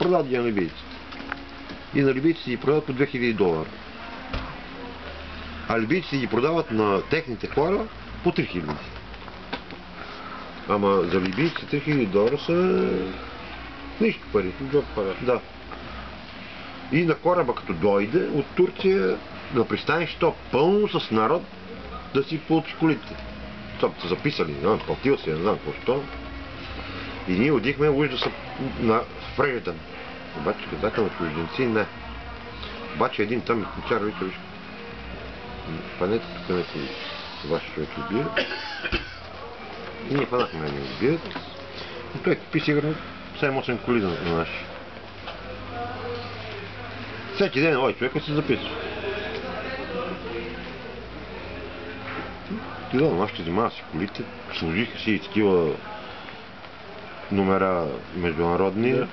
продават ги на либийците. И на либийците ги продават по $2000. А либийците ги продават на техните хора по $3000. Ама за либийците $3000 са нищо пари. Да. И на кораба като дойде от Турция на пристанището пълно с народ да си получи колите. Това са записали, не знам, платил си, не знам какво. И ние одихме уж да са впреждани. Обаче казаха на чужденци не. Обаче един там изключар вика, виж, панете тук някой ваш човек убие. И ние хванахме да ни убият. И той купи сигурно 7-8 коли на наши. Всеки ден ovaj човека се записва. И да, нашите взимава си колите, служиха си и такива номера международни.